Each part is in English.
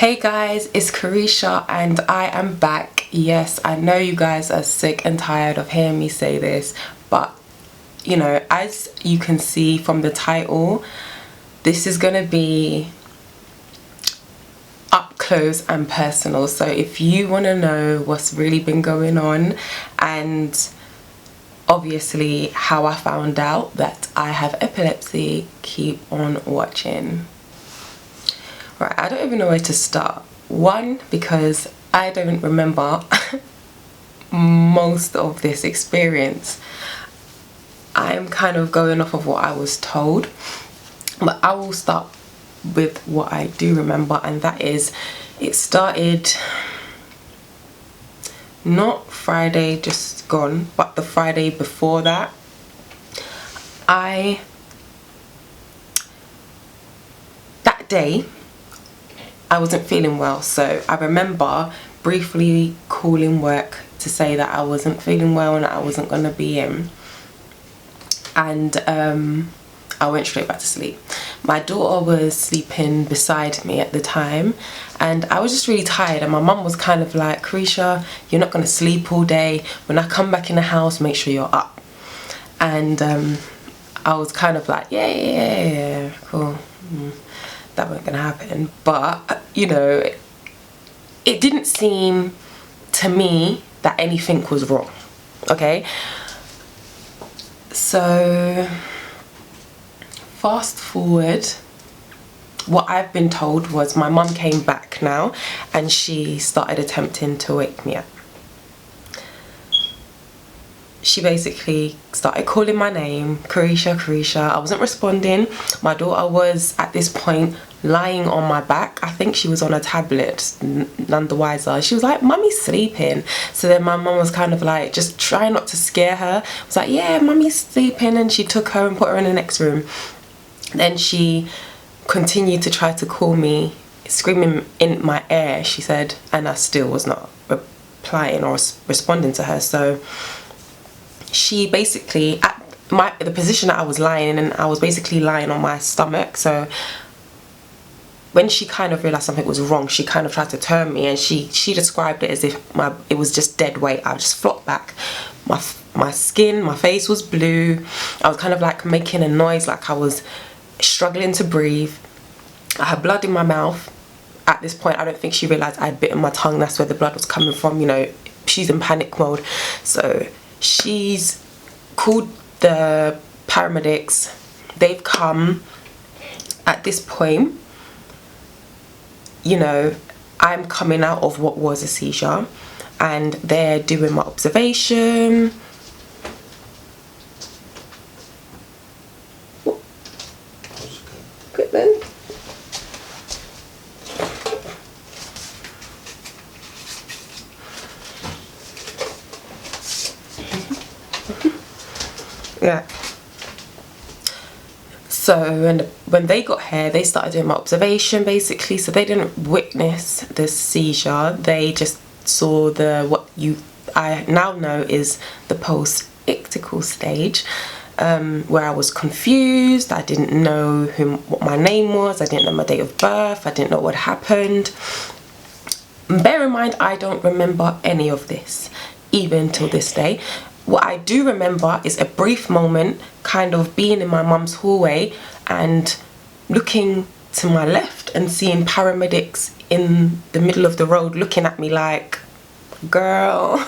Hey guys, it's Kayreesha and I am back. Yes, I know you guys are sick and tired of hearing me say this, but you know, as you can see from the title, this is gonna be up close and personal. So if you want to know what's really been going on and obviously how I found out that I have epilepsy, keep on watching. Right, I don't even know where to start. One, because I don't remember most of this experience. I'm kind of going off of what I was told, but I will start with what I do remember, and that is it started not Friday just gone, but the Friday before that. That day I wasn't feeling well, so I remember briefly calling work to say that I wasn't feeling well and I wasn't going to be in, and I went straight back to sleep. My daughter was sleeping beside me at the time and I was just really tired, and my mum was kind of like, Kayreesha, you're not going to sleep all day. When I come back in the house, make sure you're up. And I was kind of like, yeah, cool. That wasn't gonna happen. But you know, it didn't seem to me that anything was wrong. Okay, so fast forward, what I've been told was my mum came back now and she started attempting to wake me up. She basically started calling my name, Kayreesha, Kayreesha. I wasn't responding. My daughter was at this point lying on my back. I think she was on a tablet, none the wiser. She was like, Mummy's sleeping. So then my mum was kind of like, just trying not to scare her. I was like, yeah, Mummy's sleeping. And she took her and put her in the next room. Then she continued to try to call me, screaming in my ear, she said, and I still was not replying or responding to her. So she basically, at the position that I was lying in, I was basically lying on my stomach. So when she kind of realized something was wrong, she kind of tried to turn me, and she described it as if it was just dead weight. I just flopped back. My skin, my face was blue. I was kind of like making a noise, like I was struggling to breathe. I had blood in my mouth. At this point, I don't think she realized I'd bitten my tongue. That's where the blood was coming from. You know, she's in panic mode. So she's called the paramedics. They've come. At this point, you know, I'm coming out of what was a seizure and they're doing my observation. Good then. Yeah. So when they got here, they started doing my observation basically. So they didn't witness the seizure. They just saw I now know is the post-ictical stage, where I was confused. I didn't know what my name was. I didn't know my date of birth. I didn't know what happened. Bear in mind, I don't remember any of this, even till this day. What I do remember is a brief moment kind of being in my mum's hallway and looking to my left and seeing paramedics in the middle of the road looking at me like, girl,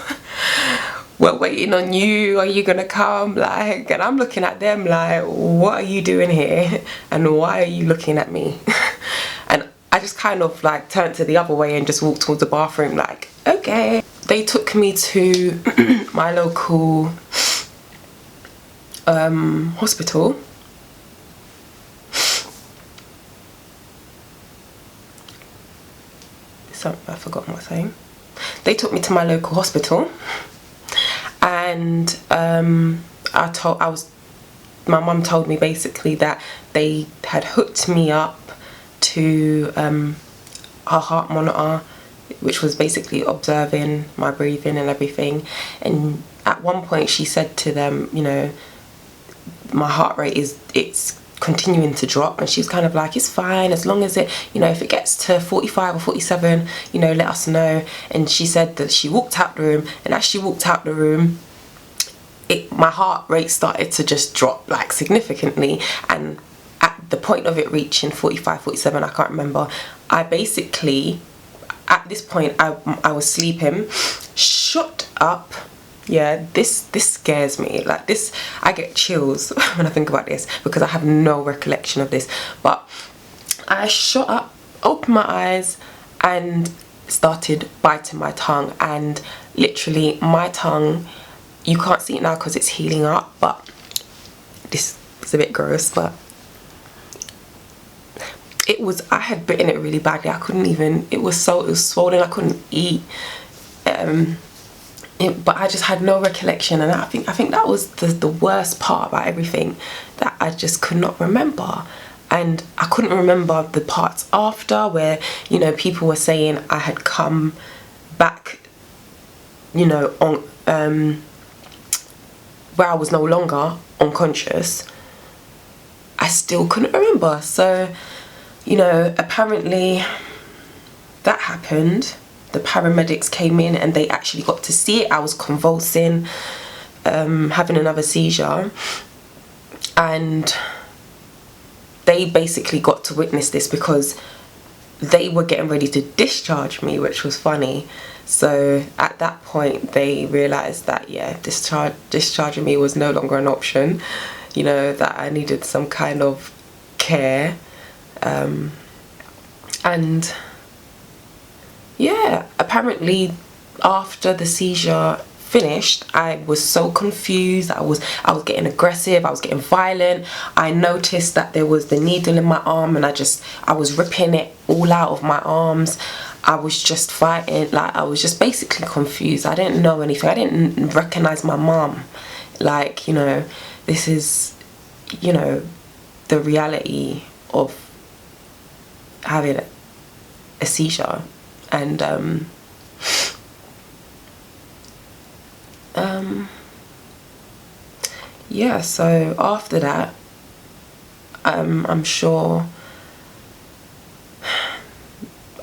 we're waiting on you, are you gonna come? Like, and I'm looking at them like, what are you doing here and why are you looking at me? And I just kind of like turned to the other way and just walked towards the bathroom like, okay. They took me to my local hospital. I've forgotten what I'm saying. They took me to my local hospital, and my mum told me basically that they had hooked me up to a heart monitor, which was basically observing my breathing and everything. And at one point she said to them, you know, my heart rate it's continuing to drop, and she was kind of like, it's fine, as long as it, you know, if it gets to 45 or 47, you know, let us know. And she said that she walked out the room, and as she walked out the room, my heart rate started to just drop like significantly, and at the point of it reaching 45, 47, I can't remember, I basically, at this point, I was sleeping, shut up. Yeah, this scares me. Like this, I get chills when I think about this, because I have no recollection of this. But I shut up, opened my eyes, and started biting my tongue. And literally, my tongue, you can't see it now because it's healing up, but this is a bit gross, but I had bitten it really badly. I couldn't even, it was swollen, I couldn't eat. But I just had no recollection, and I think that was the worst part about everything, that I just could not remember. And I couldn't remember the parts after, where, you know, people were saying I had come back, you know, on where I was no longer unconscious. I still couldn't remember. So, you know, apparently that happened. The paramedics came in and they actually got to see it. I was convulsing, having another seizure, and they basically got to witness this because they were getting ready to discharge me, which was funny. So at that point they realized that, yeah, discharging me was no longer an option, you know, that I needed some kind of care. And yeah, apparently after the seizure finished, I was so confused. I was getting aggressive, I was getting violent. I noticed that there was the needle in my arm, and I was ripping it all out of my arms. I was just fighting, like I was just basically confused. I didn't know anything. I didn't recognize my mom. Like, you know, this is, you know, the reality of having a seizure. And yeah, so after that, I'm sure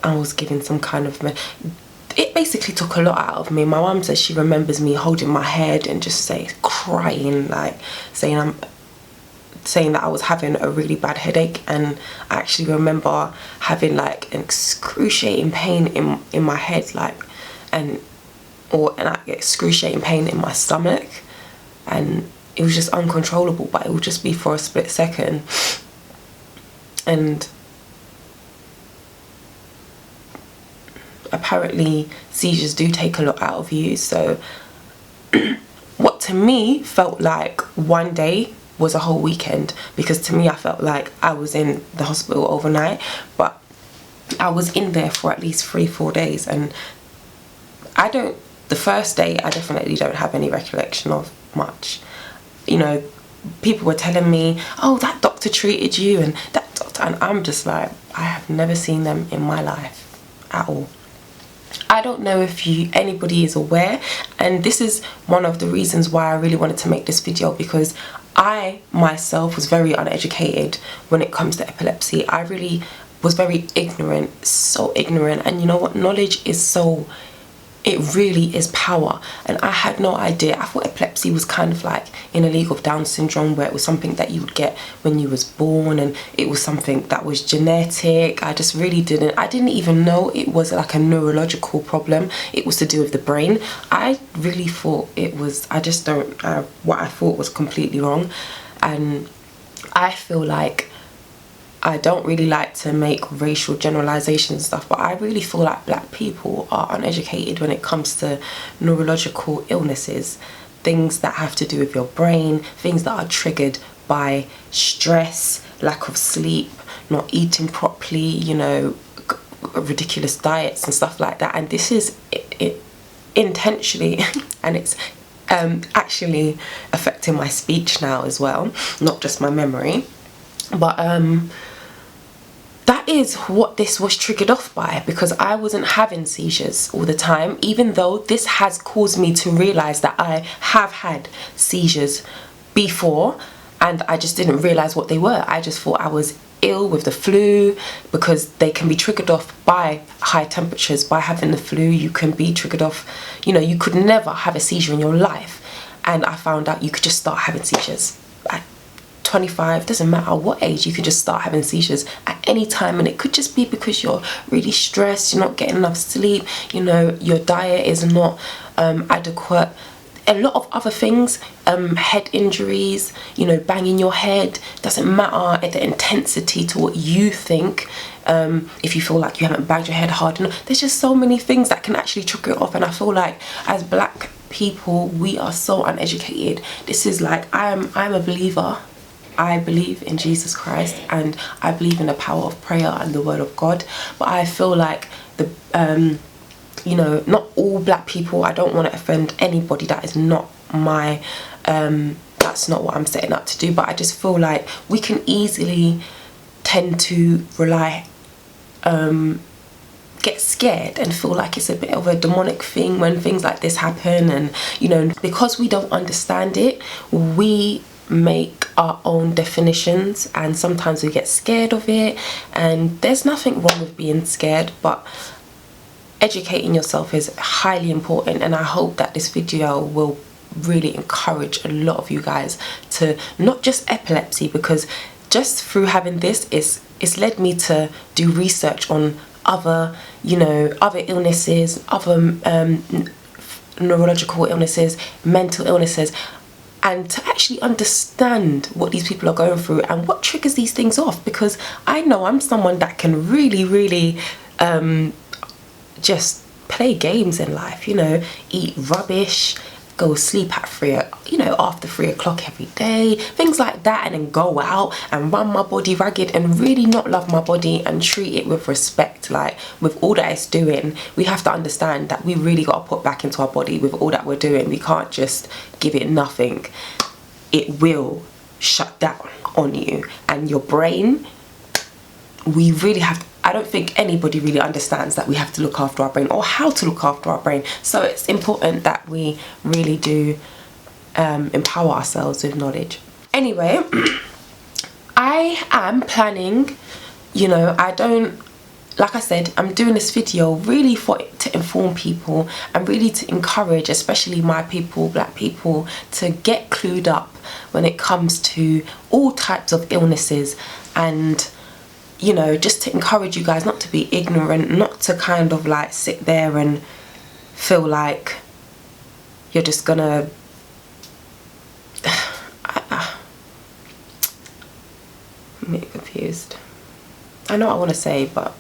I was given some kind of, it basically took a lot out of me. My mum says she remembers me holding my head and just crying, like saying that I was having a really bad headache. And I actually remember having like an excruciating pain in my head, like, and excruciating pain in my stomach, and it was just uncontrollable, but it would just be for a split second. And apparently seizures do take a lot out of you. So what to me felt like one day was a whole weekend, because to me I felt like I was in the hospital overnight, but I was in there for at least 3-4 days. And the first day I definitely don't have any recollection of much. You know, people were telling me, oh, that doctor treated you, and that doctor, and I'm just like, I have never seen them in my life at all. I don't know if anybody is aware, and this is one of the reasons why I really wanted to make this video, because I myself was very uneducated when it comes to epilepsy. I really was very ignorant, so ignorant. And you know what, knowledge is it really is power, and I had no idea. I thought epilepsy was kind of like in a league of Down syndrome, where it was something that you would get when you was born, and it was something that was genetic. I just really didn't even know it was like a neurological problem. It was to do with the brain. I really thought it was, what I thought was completely wrong. And I feel like, I don't really like to make racial generalizations and stuff, but I really feel like black people are uneducated when it comes to neurological illnesses, things that have to do with your brain, things that are triggered by stress, lack of sleep, not eating properly, you know, ridiculous diets and stuff like that. And this is it intentionally, and it's actually affecting my speech now as well, not just my memory. But that is what this was triggered off by, because I wasn't having seizures all the time, even though this has caused me to realize that I have had seizures before. and I just didn't realize what they were. I just thought I was ill with the flu, because they can be triggered off by high temperatures. By having the flu, you can be triggered off, you know, you could never have a seizure in your life, and I found out you could just start having seizures at 25, doesn't matter what age, you could just start having seizures at any time. And it could just be because you're really stressed, you're not getting enough sleep, you know, your diet is not adequate, a lot of other things, head injuries, you know, banging your head, doesn't matter at the intensity to what you think. If you feel like you haven't banged your head hard enough, there's just so many things that can actually trigger it off. And I feel like as black people, we are so uneducated. This is like, I'm a believer. I believe in Jesus Christ, and I believe in the power of prayer and the word of God, but I feel like the you know, not all black people, I don't want to offend anybody, that is not my that's not what I'm setting up to do, but I just feel like we can easily tend to rely get scared and feel like it's a bit of a demonic thing when things like this happen. And you know, because we don't understand it, we make our own definitions, and sometimes we get scared of it. And there's nothing wrong with being scared, but educating yourself is highly important. And I hope that this video will really encourage a lot of you guys to not just epilepsy, because just through having this, it's led me to do research on other, you know, other illnesses, other neurological illnesses, mental illnesses, and to actually understand what these people are going through and what triggers these things off. Because I know I'm someone that can really just play games in life, you know, eat rubbish, go sleep at after 3 o'clock every day, things like that, and then go out and run my body ragged and really not love my body and treat it with respect. Like, with all that it's doing, we have to understand that we really got to put back into our body with all that we're doing. We can't just give it nothing. It will shut down on you and your brain. We really have to, I don't think anybody really understands that we have to look after our brain, or how to look after our brain. So it's important that we really do empower ourselves with knowledge. Anyway, I am planning, you know, like I said, I'm doing this video really to inform people and really to encourage, especially my people, black people, to get clued up when it comes to all types of illnesses. And you know, just to encourage you guys not to be ignorant, not to kind of like sit there and feel like you're just gonna I'm getting confused. I know what I want to say, but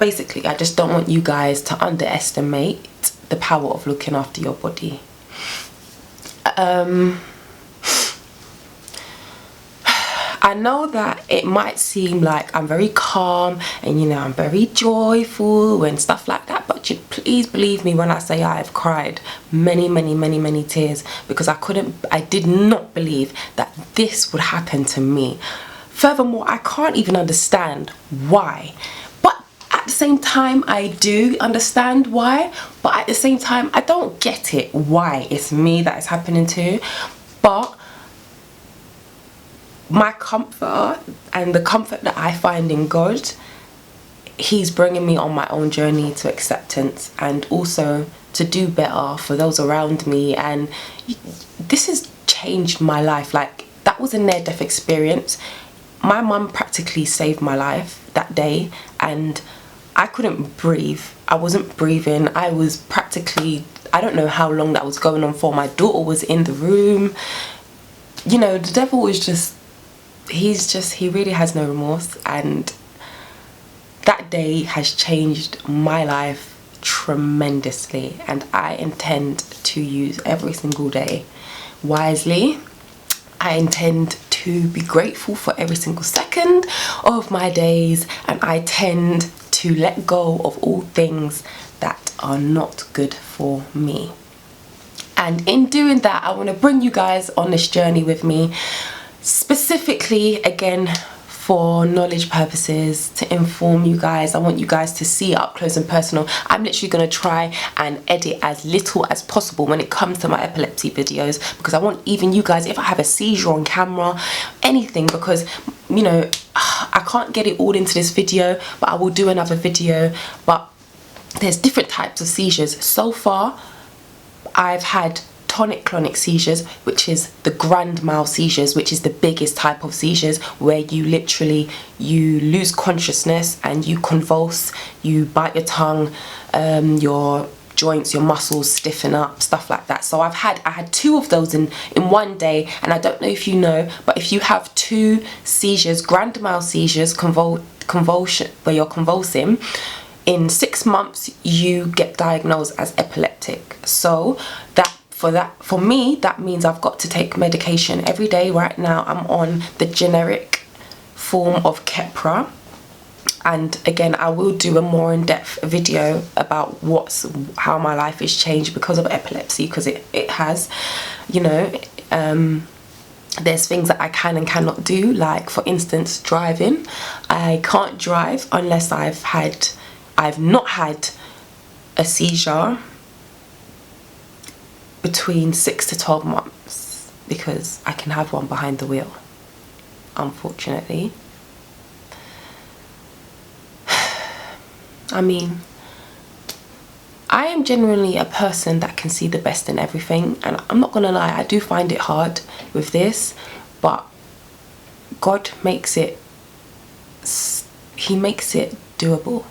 basically I just don't want you guys to underestimate the power of looking after your body. I know that it might seem like I'm very calm and, you know, I'm very joyful and stuff like that, but please believe me when I say I have cried many tears, because I did not believe that this would happen to me. Furthermore, I can't even understand why. But at the same time, I do understand why, but at the same time, I don't get it why it's me that it's happening to. But my comfort and the comfort that I find in God, he's bringing me on my own journey to acceptance and also to do better for those around me. And this has changed my life. Like, that was a near-death experience. My mum practically saved my life that day, and I couldn't breathe. I wasn't breathing. I was practically, I don't know how long that was going on for. My daughter was in the room. You know, the devil is just, he really has no remorse. And that day has changed my life tremendously, and I intend to use every single day wisely. I intend to be grateful for every single second of my days, and I tend to let go of all things that are not good for me. And in doing that, I want to bring you guys on this journey with me, specifically again for knowledge purposes, to inform you guys. I want you guys to see up close and personal. I'm literally going to try and edit as little as possible when it comes to my epilepsy videos, because I want even you guys, if I have a seizure on camera, anything, because you know I can't get it all into this video, but I will do another video. But there's different types of seizures. So far I've had tonic-clonic seizures, which is the grand mal seizures, which is the biggest type of seizures, where you literally lose consciousness and you convulse, you bite your tongue, your joints, your muscles stiffen up, stuff like that. So I had 2 of those in one day. And I don't know if you know, but if you have 2 seizures, grand mal seizures, convulsion, where you're convulsing, in 6 months you get diagnosed as epileptic. So for me, that means I've got to take medication every day. Right now I'm on the generic form of Keppra, and again I will do a more in-depth video about how my life has changed because of epilepsy, because it has, you know. There's things that I can and cannot do, like for instance driving. I can't drive unless I've not had a seizure between 6 to 12 months, because I can have one behind the wheel, unfortunately. I mean, I am genuinely a person that can see the best in everything, and I'm not gonna lie, I do find it hard with this, but God makes it, he makes it doable.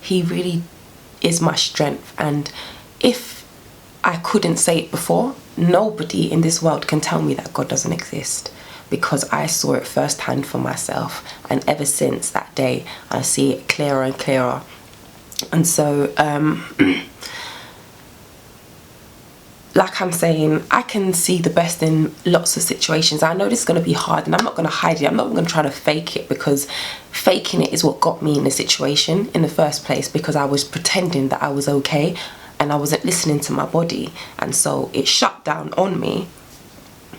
He really is my strength, and if I couldn't say it before, nobody in this world can tell me that God doesn't exist, because I saw it firsthand for myself, and ever since that day I see it clearer and clearer. And so like I'm saying, I can see the best in lots of situations. I know this is going to be hard, and I'm not going to hide it. I'm not going to try to fake it, because faking it is what got me in the situation in the first place, because I was pretending that I was okay and I wasn't listening to my body, and so it shut down on me.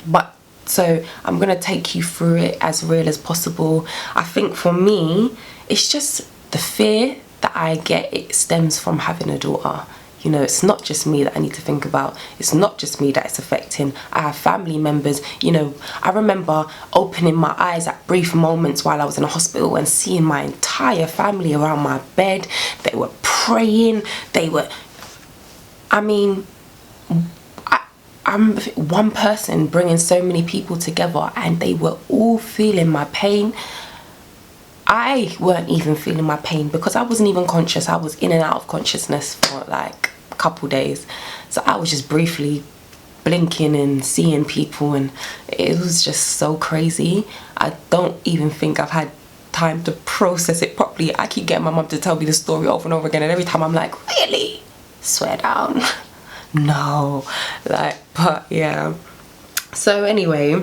But so I'm going to take you through it as real as possible. I think for me, it's just the fear that I get, it stems from having a daughter. You know, it's not just me that I need to think about. It's not just me that it's affecting. I have family members. You know, I remember opening my eyes at brief moments while I was in a hospital and seeing my entire family around my bed. They were praying. I mean, I'm one person bringing so many people together, and they were all feeling my pain. I weren't even feeling my pain because I wasn't even conscious. I was in and out of consciousness for like a couple days. So I was just briefly blinking and seeing people, and it was just so crazy. I don't even think I've had time to process it properly. I keep getting my mum to tell me the story over and over again, and every time I'm like, really? Swear down. No. But yeah. So anyway,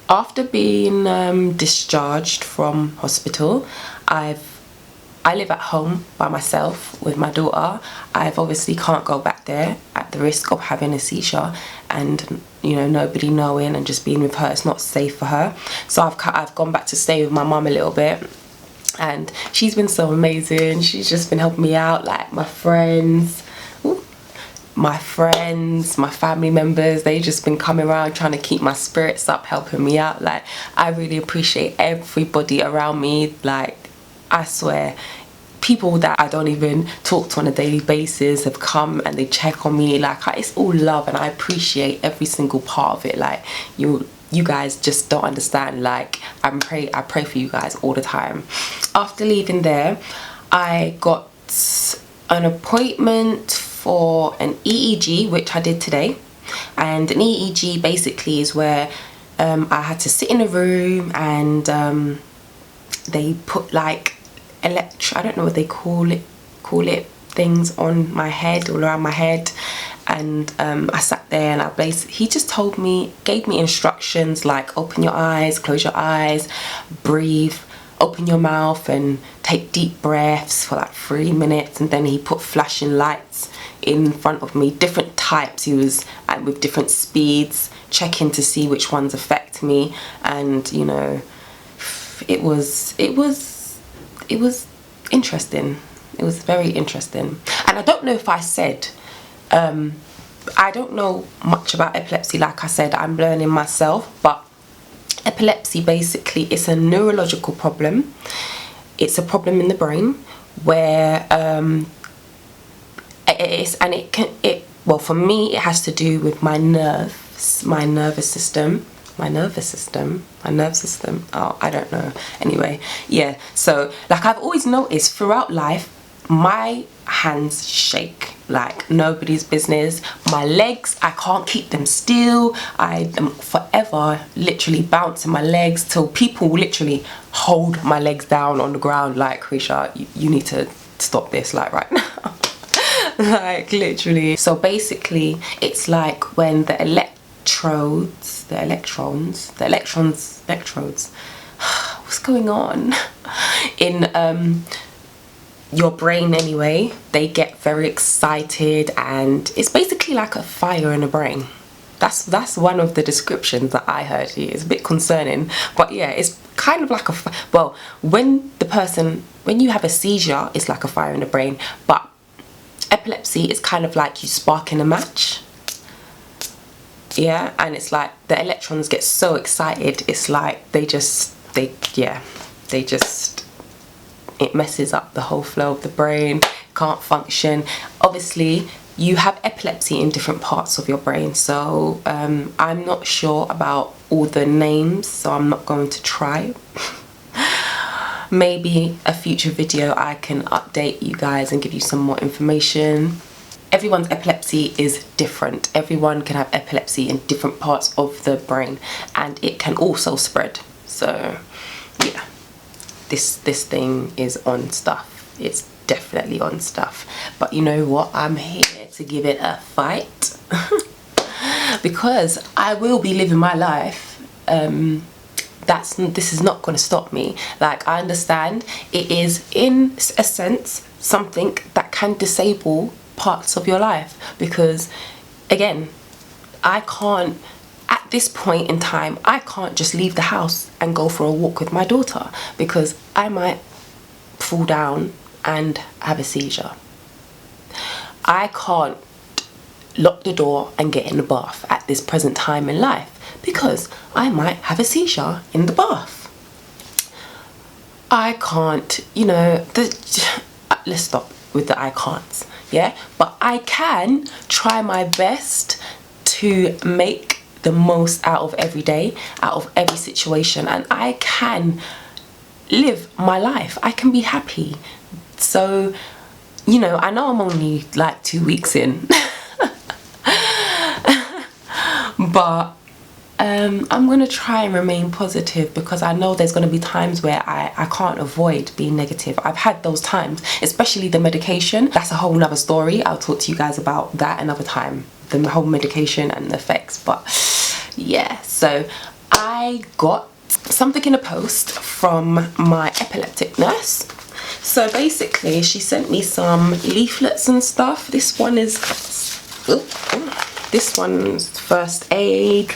after being discharged from hospital, I live at home by myself with my daughter. I've obviously can't go back there at the risk of having a seizure, and you know, nobody knowing, and just being with her, it's not safe for her. So I've gone back to stay with my mum a little bit, and she's been so amazing. She's just been helping me out, like my friends, my family members, they just been coming around trying to keep my spirits up, helping me out. Like, I really appreciate everybody around me. Like, I swear, people that I don't even talk to on a daily basis have come and they check on me. Like, it's all love, and I appreciate every single part of it. Like, you guys just don't understand. Like, I pray for you guys all the time. After leaving there, I got an appointment for an EEG, which I did today. And an EEG basically is where I had to sit in a room, and they put like I don't know what they call it, things on my head, all around my head. And I sat there, and he just gave me instructions like, open your eyes, close your eyes, breathe, open your mouth and take deep breaths for like 3 minutes. And then he put flashing lights in front of me, different types. He was with different speeds, checking to see which ones affect me, and you know, life. It was interesting. It was very interesting. And I don't know if I said, I don't know much about epilepsy. Like I said, I'm learning myself, but epilepsy basically is a neurological problem. It's a problem in the brain where well, for me it has to do with my nerves, my nervous system. Oh, I don't know. Anyway, yeah. So like I've always noticed throughout life, my hands shake like nobody's business. My legs, I can't keep them still. I am forever literally bouncing my legs till people literally hold my legs down on the ground like, Kayreesha, you need to stop this like right now. Like literally. So basically it's like when the electrodes, what's going on in your brain anyway, they get very excited, and it's basically like a fire in the brain. That's one of the descriptions that I heard here. It's a bit concerning, but yeah, it's kind of like well, when you have a seizure, it's like a fire in the brain, but epilepsy is kind of like you sparking a match. Yeah, and it's like the electrons get so excited, it's like it messes up the whole flow of the brain, can't function. Obviously you have epilepsy in different parts of your brain, so I'm not sure about all the names, so I'm not going to try. Maybe a future video I can update you guys and give you some more information. Everyone's epilepsy is different. Everyone can have epilepsy in different parts of the brain, and it can also spread. So yeah, this thing is on stuff. It's definitely on stuff. But you know what? I'm here to give it a fight because I will be living my life. This is not going to stop me. Like, I understand it is in a sense something that can disable parts of your life, because again, I can't, at this point in time, I can't just leave the house and go for a walk with my daughter because I might fall down and have a seizure. I can't lock the door and get in the bath at this present time in life because I might have a seizure in the bath. I can't, you know, let's stop with the I can'ts, yeah? But I can try my best to make the most out of every day, out of every situation, and I can live my life. I can be happy. So, you know, I know I'm only like 2 weeks in, but I'm going to try and remain positive because I know there's going to be times where I can't avoid being negative. I've had those times, especially the medication. That's a whole nother story. I'll talk to you guys about that another time, the whole medication and the effects. But yeah, so I got something in a post from my epileptic nurse. So basically she sent me some leaflets and stuff. This one is this one's first aid,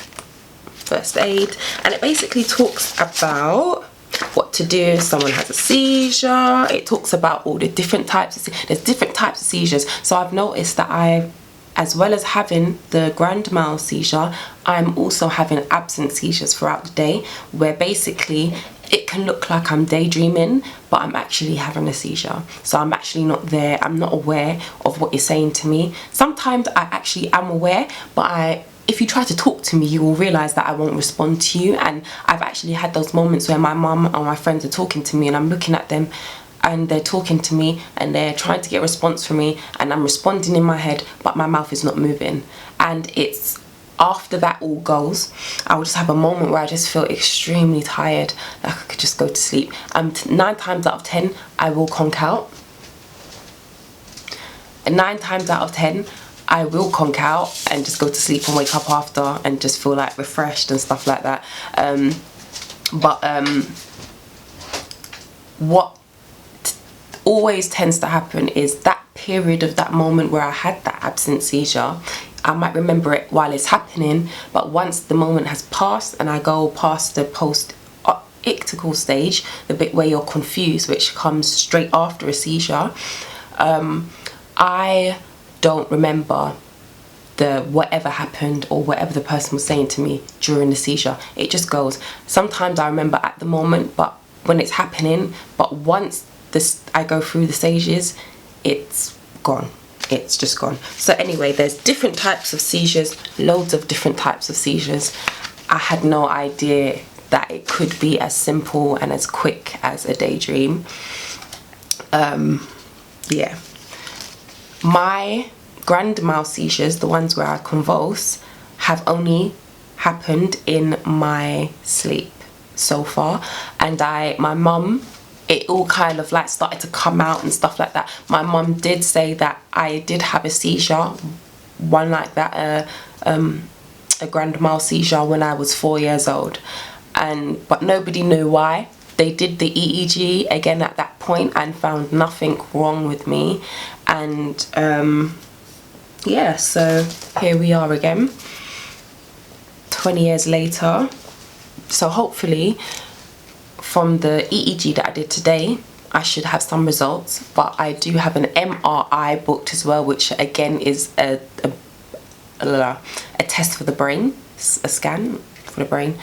and it basically talks about what to do if someone has a seizure. It talks about all the different types of, there's different types of seizures. So I've noticed that as well as having the grand mal seizure, I'm also having absent seizures throughout the day, where basically it can look like I'm daydreaming, but I'm actually having a seizure. So I'm actually not there, I'm not aware of what you're saying to me. Sometimes I actually am aware, but if you try to talk to me, you will realise that I won't respond to you. And I've actually had those moments where my mum or my friends are talking to me and I'm looking at them and they're talking to me and they're trying to get a response from me, and I'm responding in my head but my mouth is not moving. And it's after that all goes, I will just have a moment where I just feel extremely tired, like I could just go to sleep. And 9 times out of 10 I will conk out, and 9 times out of 10 I will conk out and just go to sleep and wake up after and just feel like refreshed and stuff like that. What always tends to happen is that period of that moment where I had that absent seizure, I might remember it while it's happening, but once the moment has passed and I go past the ictical stage, the bit where you're confused, which comes straight after a seizure, I don't remember whatever happened or whatever the person was saying to me during the seizure. It just goes. Sometimes I remember at the moment, but when it's happening, but once I go through the stages, it's gone. It's just gone. So anyway, there's different types of seizures, loads of different types of seizures. I had no idea that it could be as simple and as quick as a daydream. Yeah. My grand mal seizures, the ones where I convulse, have only happened in my sleep so far. And my mum, it all kind of like started to come out and stuff like that. My mum did say that I did have a seizure, one like that, a grand mal seizure when I was 4 years old, but nobody knew why. They did the EEG again at that point and found nothing wrong with me. And yeah, so here we are again 20 years later. So hopefully from the EEG that I did today, I should have some results. But I do have an MRI booked as well, which again is a test for the brain, a scan for the brain.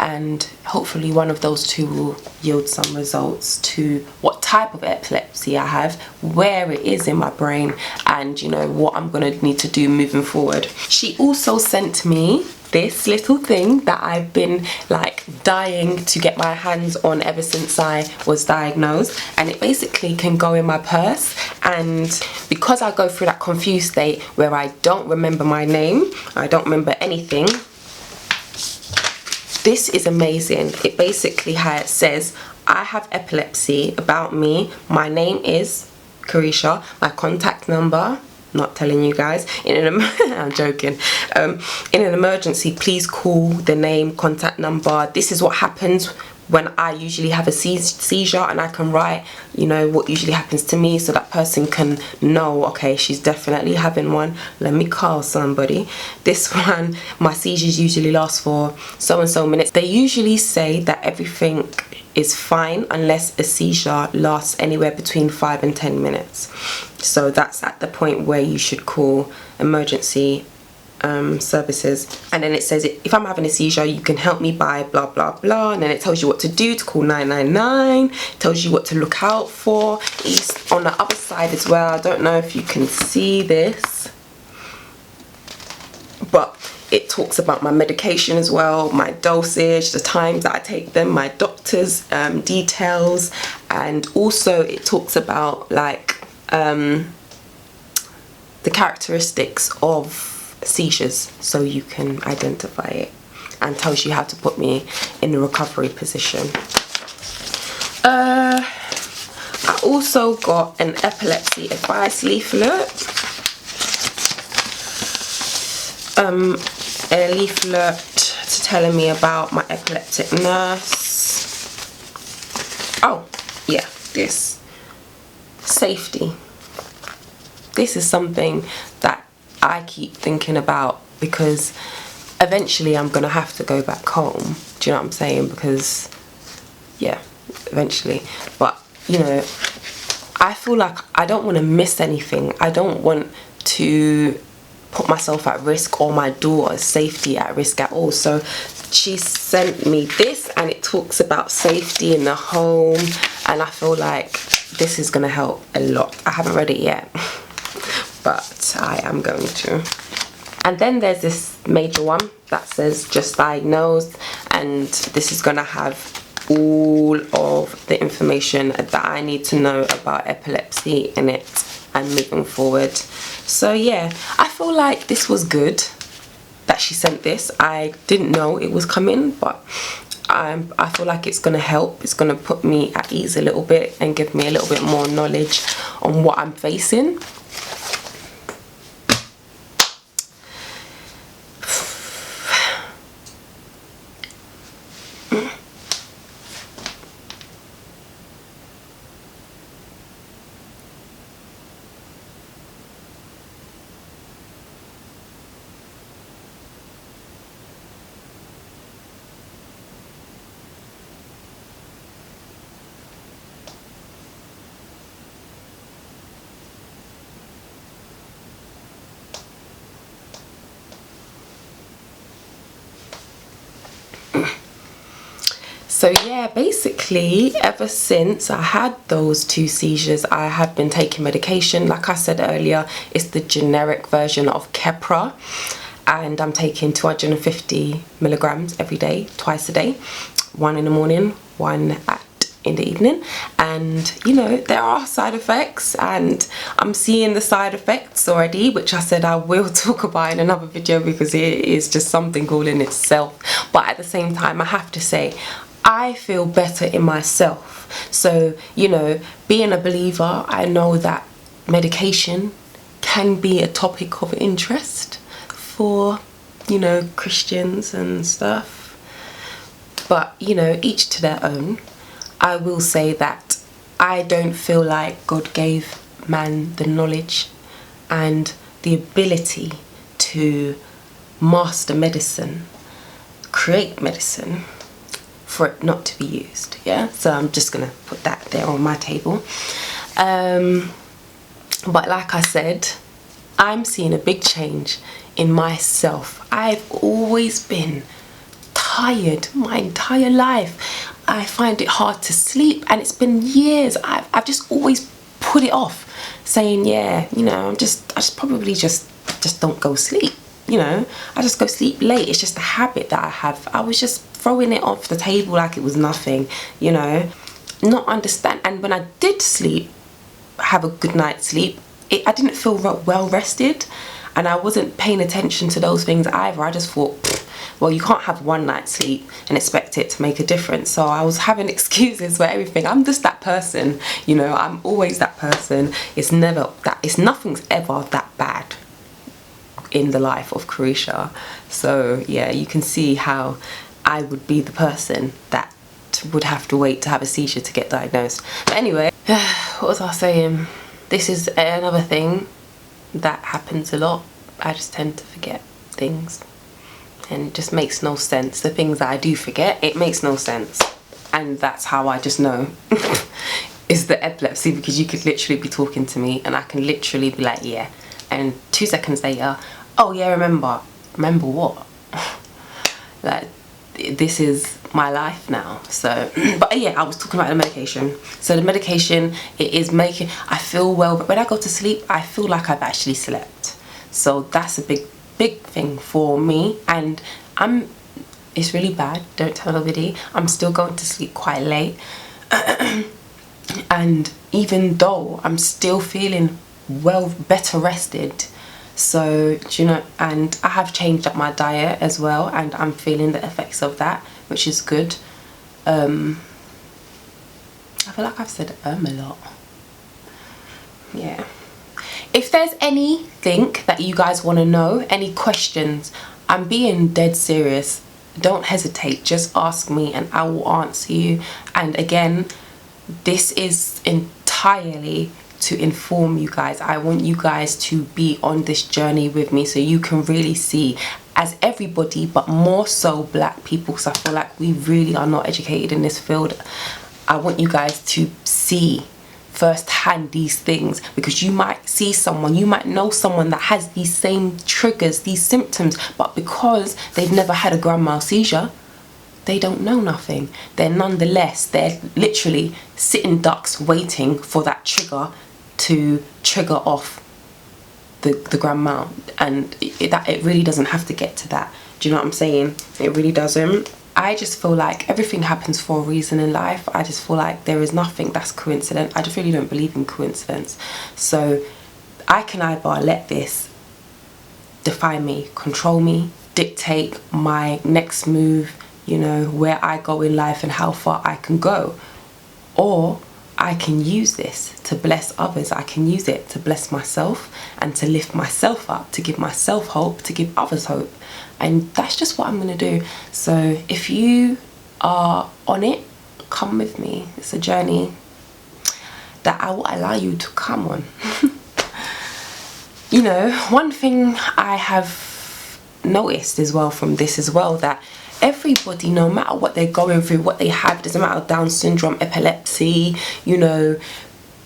And hopefully one of those two will yield some results to what type of epilepsy I have, where it is in my brain, and you know what I'm gonna need to do moving forward. She also sent me this little thing that I've been like dying to get my hands on ever since I was diagnosed, and it basically can go in my purse. And because I go through that confused state where I don't remember my name, I don't remember anything, this is amazing. It basically says, I have epilepsy, about me, my name is Kayreesha, my contact number, not telling you guys, I'm joking, in an emergency please call the name, contact number. This is what happens when I usually have a seizure, and I can write, you know, what usually happens to me, so that person can know, okay, she's definitely having one, let me call somebody. This one, my seizures usually last for so and so minutes. They usually say that everything is fine unless a seizure lasts anywhere between 5 and 10 minutes. So that's at the point where you should call emergency services. And then it says, if I'm having a seizure, you can help me by blah blah blah, and then it tells you what to do, to call 999, tells you what to look out for. It's on the other side as well. I don't know if you can see this, but it talks about my medication as well, my dosage, the times that I take them, my doctor's details, and also it talks about like the characteristics of seizures, so you can identify it, and tells you how to put me in the recovery position. I also got an epilepsy advice leaflet, a leaflet telling me about my epileptic nurse. Oh yeah, this safety. This is something that I keep thinking about, because eventually I'm gonna have to go back home. Do you know what I'm saying? Because yeah, eventually. But you know, I feel like I don't want to miss anything. I don't want to put myself at risk or my daughter's safety at risk at all. So she sent me this, and it talks about safety in the home, and I feel like this is gonna help a lot. I haven't read it yet, but I am going to. And then there's this major one that says just diagnosed, and this is gonna have all of the information that I need to know about epilepsy in it and moving forward. So yeah, I feel like this was good that she sent this. I didn't know it was coming, but I feel like it's gonna help. It's gonna put me at ease a little bit and give me a little bit more knowledge on what I'm facing. So yeah, basically ever since I had those 2 seizures, I have been taking medication. Like I said earlier, it's the generic version of Keppra, and I'm taking 250 milligrams every day, twice a day, 1 in the morning, 1 in the evening. And you know, there are side effects, and I'm seeing the side effects already, which I said I will talk about in another video because it is just something all in itself. But at the same time, I have to say, I feel better in myself. So, you know, being a believer, I know that medication can be a topic of interest for, you know, Christians and stuff. But, you know, each to their own. I will say that I don't feel like God gave man the knowledge and the ability to master medicine, create medicine, for it not to be used. Yeah, so I'm just gonna put that there on my table. But like I said, I'm seeing a big change in myself. I've always been tired my entire life. I find it hard to sleep, and it's been years. I've just always put it off, saying, yeah, you know, I just probably just don't go sleep. You know, I just go sleep late. It's just a habit that I have. I was just throwing it off the table like it was nothing, you know, not understand. And when I did sleep, have a good night's sleep, I didn't feel well rested, and I wasn't paying attention to those things either. I just thought, well, you can't have 1 night's sleep and expect it to make a difference. So I was having excuses for everything. I'm just that person, you know, I'm always that person. It's nothing's ever that bad in the life of Kayreesha. So yeah, you can see how I would be the person that would have to wait to have a seizure to get diagnosed. But anyway, what was I saying? This is another thing that happens a lot. I just tend to forget things, and it just makes no sense. The things that I do forget, it makes no sense, and that's how I just know it's the epilepsy, because you could literally be talking to me and I can literally be like, yeah, and 2 seconds later, oh yeah, remember what? Like, this is my life now. So but yeah, I was talking about the medication. So the medication, it is making, I feel well, but when I go to sleep, I feel like I've actually slept. So that's a big thing for me, and it's really bad, don't tell nobody, I'm still going to sleep quite late. And even though I'm still feeling better rested, so do you know, and I have changed up my diet as well, and I'm feeling the effects of that, which is good. I feel like I've said a lot. Yeah, if there's anything that you guys want to know, any questions, I'm being dead serious, don't hesitate, just ask me and I will answer you. And again, this is entirely to inform you guys. I want you guys to be on this journey with me, so you can really see, as everybody, but more so black people, because I feel like we really are not educated in this field. I want you guys to see firsthand these things, because you might see someone, you might know someone that has these same triggers, these symptoms, but because they've never had a grand mal seizure, they don't know nothing. They're literally sitting ducks waiting for that trigger to trigger off the grand mal, and it really doesn't have to get to that. Do you know what I'm saying? It really doesn't. I just feel like everything happens for a reason in life. I just feel like there is nothing that's coincident. I just really don't believe in coincidence. So I can either let this define me, control me, dictate my next move, you know, where I go in life and how far I can go, or I can use this to bless others. I can use it to bless myself and to lift myself up, to give myself hope, to give others hope. And that's just what I'm going to do. So if you are on it, come with me. It's a journey that I will allow you to come on. You know, one thing I have noticed as well from this as well, that everybody, no matter what they're going through, what they have, it doesn't matter, Down syndrome, epilepsy, you know,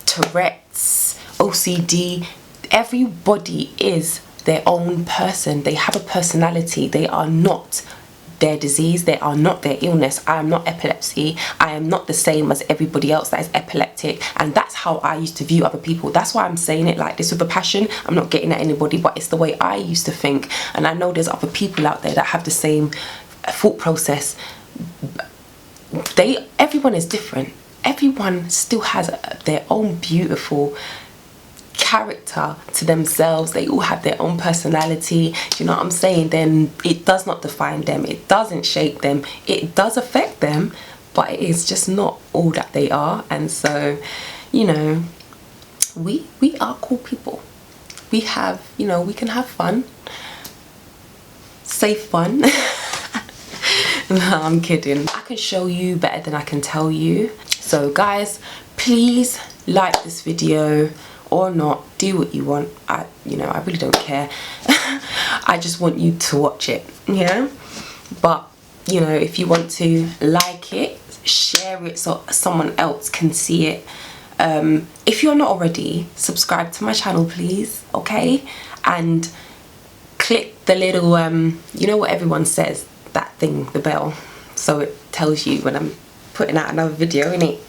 Tourette's, OCD, everybody is their own person. They have a personality. They are not their disease, they are not their illness. I am not epilepsy. I am not the same as everybody else that is epileptic, and that's how I used to view other people. That's why I'm saying it like this with a passion. I'm not getting at anybody, but it's the way I used to think, and I know there's other people out there that have the same thought process. Everyone is different. Everyone still has their own beautiful character to themselves. They all have their own personality. Do you know what I'm saying? Then it does not define them. It doesn't shape them. It does affect them, but it is just not all that they are. And so, you know, we are cool people. We have, you know, we can have fun. Safe fun. No, I'm kidding. I can show you better than I can tell you. So guys, please like this video or not, do what you want. You know, I really don't care. I just want you to watch it, yeah? But, you know, if you want to like it, share it so someone else can see it. If you're not already, subscribe to my channel, please, okay? And click the little, you know what everyone says, that thing, the bell, so it tells you when I'm putting out another video, innit?